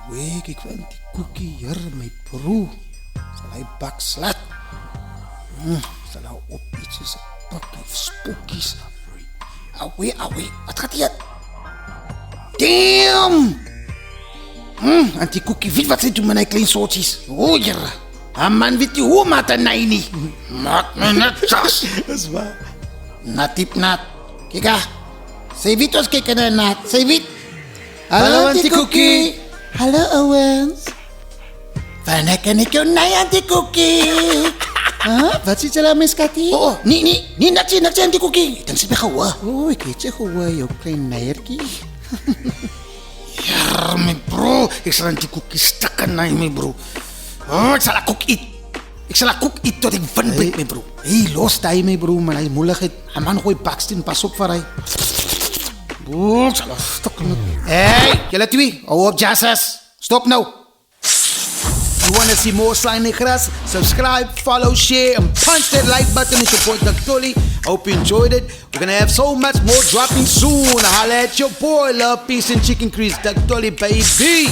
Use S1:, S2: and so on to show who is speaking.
S1: Wek ek van die koekie hier, my bro. Sal hy bak slat? Sal hy op iets soos 'n pakkie spookies? Awee, wat gaat hier? Damn! En die koekie weet wat sy doen met die klein soortjies. O, jere. Man weet nie hoe maat en nee nie. Maak my net jas.
S2: Dis waar.
S1: Natip nat. Kijk, sy weet ons kyk na nat. Sy weet.
S2: Hallo, Auntie Cookie.
S1: Hallo, Owens. Wanneer kan ek jou naai, Auntie Cookie?
S2: Wat sê jy daar, my skattie?
S1: Nee, niks, Auntie Cookie. Ek dink sy het my gehoor.
S2: Ek het jy gehoor, jou klein neiertjie.
S1: Ja, my bro. Ek sal Auntie Cookie stikke naai, my bro. Ek sal haar koek eet tot ek wind breek, my bro.
S2: Hey, los die, my bro, man, hy moeiligheid.
S1: Een man gooi baksteen, pas op vir hy. Ek sal haar stikke met. Hey, julle twee, hou op, jassas. Stop nou.
S2: You want to see more Sly Negras? Subscribe, follow, share, and punch that like button and support Doug Tully. Hope you enjoyed it. We're going to have so much more dropping soon. Holla at your boy, love, peace, and chicken grease. Doug Tully, baby.